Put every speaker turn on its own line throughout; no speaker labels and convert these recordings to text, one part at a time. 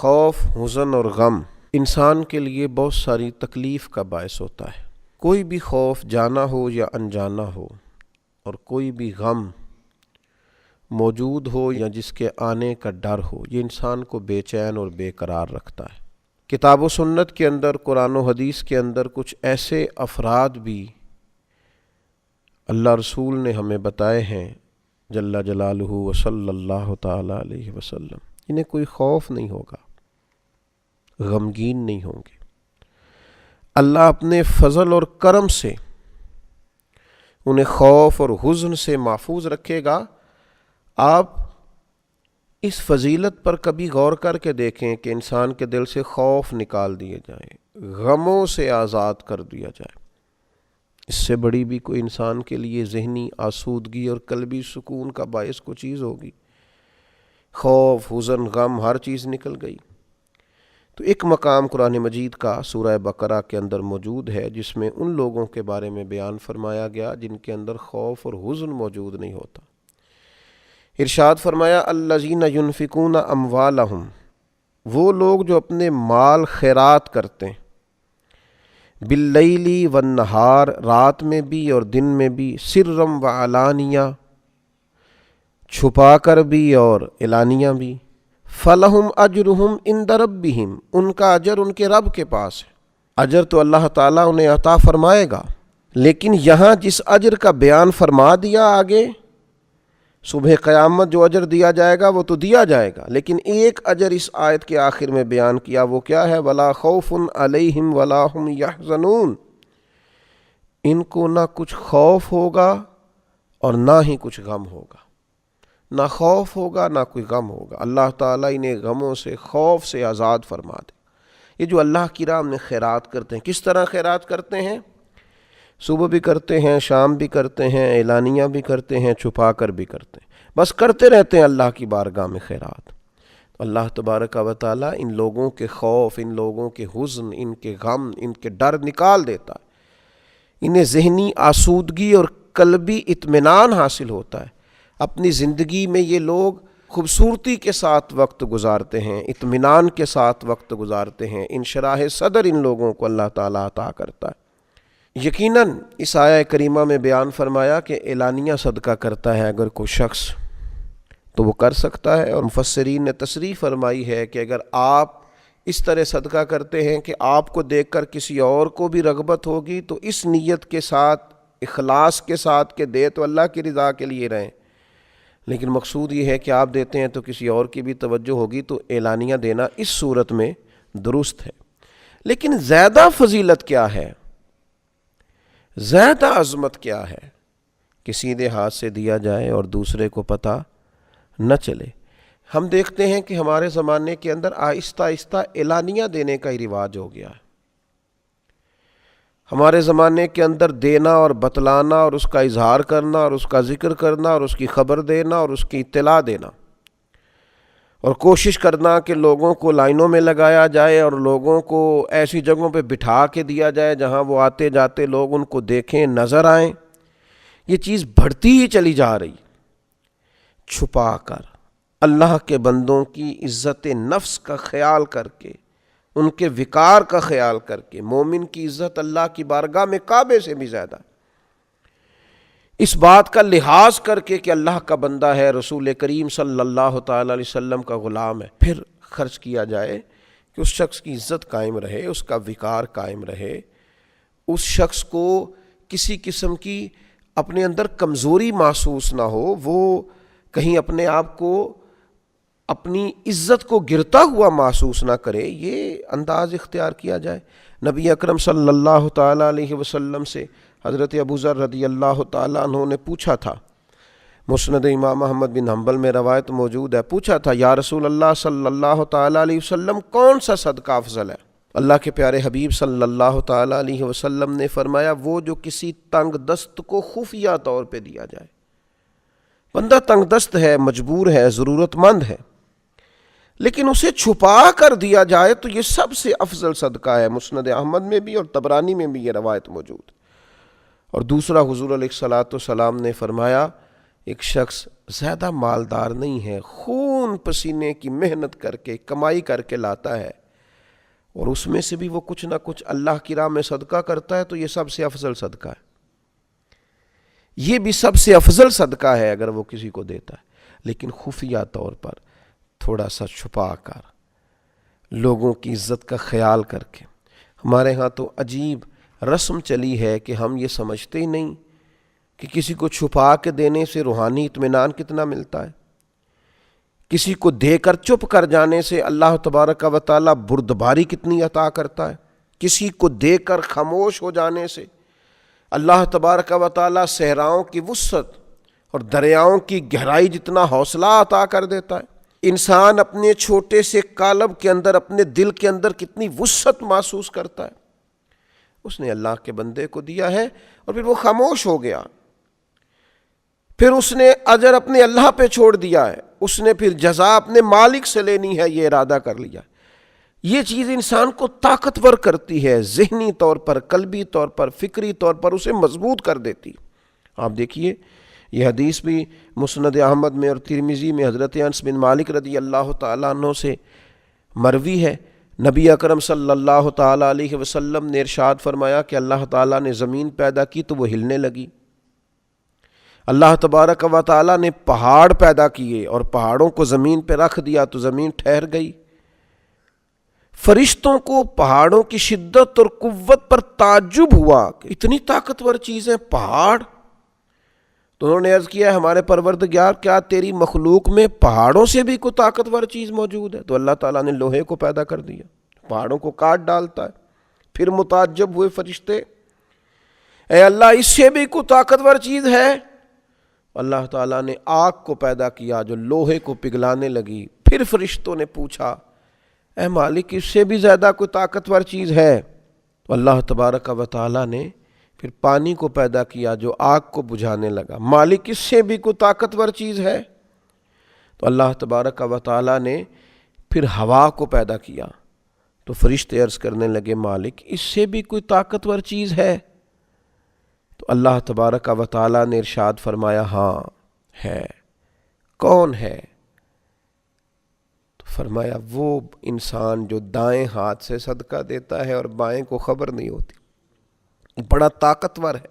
خوف، حزن اور غم انسان کے لیے بہت ساری تکلیف کا باعث ہوتا ہے۔ کوئی بھی خوف جانا ہو یا انجانا ہو، اور کوئی بھی غم موجود ہو یا جس کے آنے کا ڈر ہو، یہ انسان کو بے چین اور بے قرار رکھتا ہے۔ کتاب و سنت کے اندر، قرآن و حدیث کے اندر کچھ ایسے افراد بھی اللہ رسول نے ہمیں بتائے ہیں جل جلالہ و صلی اللہ تعالی علیہ وسلم، انہیں کوئی خوف نہیں ہوگا، غمگین نہیں ہوں گے۔ اللہ اپنے فضل اور کرم سے انہیں خوف اور حزن سے محفوظ رکھے گا۔ آپ اس فضیلت پر کبھی غور کر کے دیکھیں کہ انسان کے دل سے خوف نکال دیے جائیں، غموں سے آزاد کر دیا جائے۔ اس سے بڑی بھی کوئی انسان کے لیے ذہنی آسودگی اور قلبی سکون کا باعث کوئی چیز ہوگی؟ خوف، حزن، غم، ہر چیز نکل گئی۔ تو ایک مقام قرآن مجید کا سورہ بقرہ کے اندر موجود ہے جس میں ان لوگوں کے بارے میں بیان فرمایا گیا جن کے اندر خوف اور حزن موجود نہیں ہوتا۔ ارشاد فرمایا الذین ینفقون اموالہم، وہ لوگ جو اپنے مال خیرات کرتے ہیں، باللیل والنہار، رات میں بھی اور دن میں بھی، سرم وعلانیہ، چھپا کر بھی اور اعلانیہ بھی، فلہم اجرہم عند ربہم، ان کا اجر ان کے رب کے پاس ہے۔ اجر تو اللہ تعالیٰ انہیں عطا فرمائے گا، لیکن یہاں جس اجر کا بیان فرما دیا آگے، صبح قیامت جو اجر دیا جائے گا وہ تو دیا جائے گا، لیکن ایک اجر اس آیت کے آخر میں بیان کیا، وہ کیا ہے؟ وَلَا خَوْفٌ عَلَيْهِمْ وَلَا هُمْ يَحْزَنُونَ، ان کو نہ کچھ خوف ہوگا اور نہ ہی کچھ غم ہوگا، نہ خوف ہوگا نہ کوئی غم ہوگا۔ اللہ تعالیٰ انہیں غموں سے، خوف سے آزاد فرما دے۔ یہ جو اللہ کی راہ میں خیرات کرتے ہیں، کس طرح خیرات کرتے ہیں؟ صبح بھی کرتے ہیں، شام بھی کرتے ہیں، اعلانیہ بھی کرتے ہیں، چھپا کر بھی کرتے ہیں، بس کرتے رہتے ہیں اللہ کی بارگاہ میں خیرات۔ اللہ تبارک و تعالیٰ ان لوگوں کے خوف، ان لوگوں کے حزن، ان کے غم، ان کے ڈر نکال دیتا ہے، انہیں ذہنی آسودگی اور قلبی اطمینان حاصل ہوتا ہے۔ اپنی زندگی میں یہ لوگ خوبصورتی کے ساتھ وقت گزارتے ہیں، اطمینان کے ساتھ وقت گزارتے ہیں، انشراح صدر ان لوگوں کو اللہ تعالیٰ عطا کرتا ہے۔ یقیناً اس آیہ کریمہ میں بیان فرمایا کہ اعلانیہ صدقہ کرتا ہے اگر کوئی شخص تو وہ کر سکتا ہے، اور مفسرین نے تصریح فرمائی ہے کہ اگر آپ اس طرح صدقہ کرتے ہیں کہ آپ کو دیکھ کر کسی اور کو بھی رغبت ہوگی تو اس نیت کے ساتھ، اخلاص کے ساتھ کہ دے تو اللہ کی رضا کے لیے رہیں، لیکن مقصود یہ ہے کہ آپ دیتے ہیں تو کسی اور کی بھی توجہ ہوگی، تو اعلانیہ دینا اس صورت میں درست ہے۔ لیکن زیادہ فضیلت کیا ہے، زیادہ عظمت کیا ہے کہ سیدھے ہاتھ سے دیا جائے اور دوسرے کو پتہ نہ چلے۔ ہم دیکھتے ہیں کہ ہمارے زمانے کے اندر آہستہ آہستہ اعلانیہ دینے کا ہی رواج ہو گیا ہے۔ ہمارے زمانے کے اندر دینا اور بتلانا اور اس کا اظہار کرنا اور اس کا ذکر کرنا اور اس کی خبر دینا اور اس کی اطلاع دینا اور کوشش کرنا کہ لوگوں کو لائنوں میں لگایا جائے اور لوگوں کو ایسی جگہوں پہ بٹھا کے دیا جائے جہاں وہ آتے جاتے لوگ ان کو دیکھیں، نظر آئیں، یہ چیز بڑھتی ہی چلی جا رہی۔ چھپا کر اللہ کے بندوں کی عزت نفس کا خیال کر کے، ان کے وقار کا خیال کر کے، مومن کی عزت اللہ کی بارگاہ میں کعبے سے بھی زیادہ، اس بات کا لحاظ کر کے کہ اللہ کا بندہ ہے، رسول کریم صلی اللہ تعالی علیہ وسلم کا غلام ہے، پھر خرچ کیا جائے کہ اس شخص کی عزت قائم رہے، اس کا وقار قائم رہے، اس شخص کو کسی قسم کی اپنے اندر کمزوری محسوس نہ ہو، وہ کہیں اپنے آپ کو، اپنی عزت کو گرتا ہوا محسوس نہ کرے، یہ انداز اختیار کیا جائے۔ نبی اکرم صلی اللہ تعالیٰ علیہ وسلم سے حضرت ابو ذر رضی اللہ تعالیٰ عنہ نے پوچھا تھا، مسند امام احمد بن حنبل میں روایت موجود ہے، پوچھا تھا یا رسول اللہ صلی اللہ تعالیٰ علیہ وسلم کون سا صدقہ افضل ہے؟ اللہ کے پیارے حبیب صلی اللہ تعالیٰ علیہ وسلم نے فرمایا وہ جو کسی تنگ دست کو خفیہ طور پہ دیا جائے۔ بندہ تنگ دست ہے، مجبور ہے، ضرورت مند ہے، لیکن اسے چھپا کر دیا جائے تو یہ سب سے افضل صدقہ ہے۔ مسند احمد میں بھی اور طبرانی میں بھی یہ روایت موجود۔ اور دوسرا حضور علیہ الصلوۃ والسلام نے فرمایا ایک شخص زیادہ مالدار نہیں ہے، خون پسینے کی محنت کر کے کمائی کر کے لاتا ہے، اور اس میں سے بھی وہ کچھ نہ کچھ اللہ کی راہ میں صدقہ کرتا ہے، تو یہ سب سے افضل صدقہ ہے۔ یہ بھی سب سے افضل صدقہ ہے اگر وہ کسی کو دیتا ہے، لیکن خفیہ طور پر تھوڑا سا چھپا کر، لوگوں کی عزت کا خیال کر کے۔ ہمارے ہاں تو عجیب رسم چلی ہے کہ ہم یہ سمجھتے ہی نہیں کہ کسی کو چھپا کے دینے سے روحانی اطمینان کتنا ملتا ہے، کسی کو دے کر چپ کر جانے سے اللہ تبارک و تعالیٰ بردباری کتنی عطا کرتا ہے، کسی کو دے کر خاموش ہو جانے سے اللہ تبارک و تعالیٰ صحراؤں کی وسعت اور دریاؤں کی گہرائی جتنا حوصلہ عطا کر دیتا ہے۔ انسان اپنے چھوٹے سے قالب کے اندر، اپنے دل کے اندر کتنی وسعت محسوس کرتا ہے، اس نے اللہ کے بندے کو دیا ہے اور پھر وہ خاموش ہو گیا، پھر اس نے اجر اپنے اللہ پہ چھوڑ دیا ہے، اس نے پھر جزا اپنے مالک سے لینی ہے، یہ ارادہ کر لیا۔ یہ چیز انسان کو طاقتور کرتی ہے، ذہنی طور پر، قلبی طور پر، فکری طور پر اسے مضبوط کر دیتی۔ آپ دیکھیے یہ حدیث بھی مسند احمد میں اور ترمذی میں حضرت انس بن مالک رضی اللہ تعالیٰ عنہ سے مروی ہے۔ نبی اکرم صلی اللہ تعالیٰ علیہ وسلم نے ارشاد فرمایا کہ اللہ تعالیٰ نے زمین پیدا کی تو وہ ہلنے لگی، اللہ تبارک و تعالیٰ نے پہاڑ پیدا کیے اور پہاڑوں کو زمین پہ رکھ دیا تو زمین ٹھہر گئی۔ فرشتوں کو پہاڑوں کی شدت اور قوت پر تعجب ہوا کہ اتنی طاقتور چیزیں پہاڑ، تو انہوں نے عرض کیا ہمارے پروردگار کیا تیری مخلوق میں پہاڑوں سے بھی کوئی طاقتور چیز موجود ہے؟ تو اللہ تعالیٰ نے لوہے کو پیدا کر دیا، پہاڑوں کو کاٹ ڈالتا ہے۔ پھر متعجب ہوئے فرشتے، اے اللہ اس سے بھی کوئی طاقتور چیز ہے؟ اللہ تعالیٰ نے آگ کو پیدا کیا جو لوہے کو پگھلانے لگی۔ پھر فرشتوں نے پوچھا اے مالک اس سے بھی زیادہ کوئی طاقتور چیز ہے؟ تو اللہ تبارک و تعالیٰ نے پھر پانی کو پیدا کیا جو آگ کو بجھانے لگا۔ مالک اس سے بھی کوئی طاقتور چیز ہے؟ تو اللہ تبارک و تعالیٰ نے پھر ہوا کو پیدا کیا۔ تو فرشتے عرض کرنے لگے مالک اس سے بھی کوئی طاقتور چیز ہے؟ تو اللہ تبارک و تعالیٰ نے ارشاد فرمایا ہاں ہے۔ کون ہے؟ تو فرمایا وہ انسان جو دائیں ہاتھ سے صدقہ دیتا ہے اور بائیں کو خبر نہیں ہوتی۔ بڑا طاقتور ہے،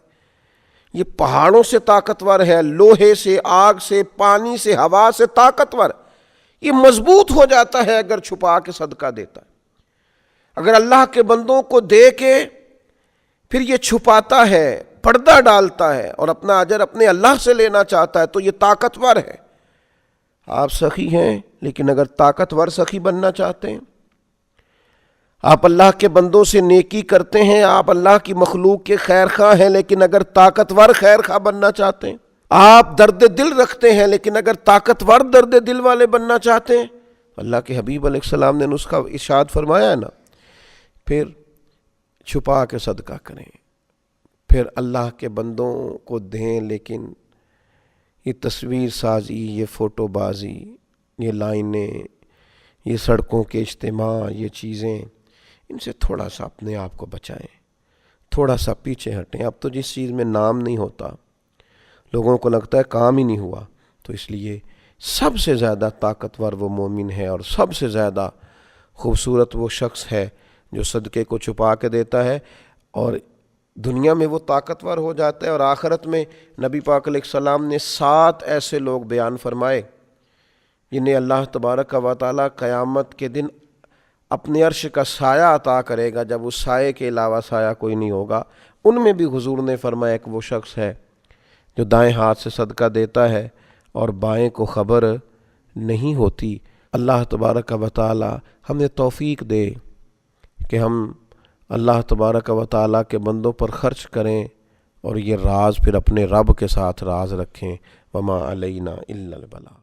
یہ پہاڑوں سے طاقتور ہے، لوہے سے، آگ سے، پانی سے، ہوا سے طاقتور، یہ مضبوط ہو جاتا ہے اگر چھپا کے صدقہ دیتا ہے۔ اگر اللہ کے بندوں کو دے کے پھر یہ چھپاتا ہے، پردہ ڈالتا ہے اور اپنا اجر اپنے اللہ سے لینا چاہتا ہے تو یہ طاقتور ہے۔ آپ سخی ہیں لیکن اگر طاقتور سخی بننا چاہتے ہیں، آپ اللہ کے بندوں سے نیکی کرتے ہیں، آپ اللہ کی مخلوق کے خیر خواہ ہیں، لیکن اگر طاقتور خیر خواہ بننا چاہتے ہیں، آپ درد دل رکھتے ہیں لیکن اگر طاقتور درد دل والے بننا چاہتے ہیں، اللہ کے حبیب علیہ السلام نے نسخہ ارشاد فرمایا ہے نا، پھر چھپا کے صدقہ کریں، پھر اللہ کے بندوں کو دیں، لیکن یہ تصویر سازی، یہ فوٹو بازی، یہ لائنیں، یہ سڑکوں کے اجتماع، یہ چیزیں، ان سے تھوڑا سا اپنے آپ کو بچائیں، تھوڑا سا پیچھے ہٹیں۔ اب تو جس چیز میں نام نہیں ہوتا لوگوں کو لگتا ہے کام ہی نہیں ہوا، تو اس لیے سب سے زیادہ طاقتور وہ مومن ہے اور سب سے زیادہ خوبصورت وہ شخص ہے جو صدقے کو چھپا کے دیتا ہے، اور دنیا میں وہ طاقتور ہو جاتا ہے، اور آخرت میں نبی پاک علیہ السلام نے 7 ایسے لوگ بیان فرمائے جنہیں اللہ تبارک و تعالیٰ قیامت کے دن اپنے عرش کا سایہ عطا کرے گا، جب اس سائے کے علاوہ سایہ کوئی نہیں ہوگا۔ ان میں بھی حضور نے فرمایا کہ وہ شخص ہے جو دائیں ہاتھ سے صدقہ دیتا ہے اور بائیں کو خبر نہیں ہوتی۔ اللہ تبارک و تعالیٰ ہمیں توفیق دے کہ ہم اللہ تبارک و تعالیٰ کے بندوں پر خرچ کریں اور یہ راز پھر اپنے رب کے ساتھ راز رکھیں۔ وما علینا الا البلاغ۔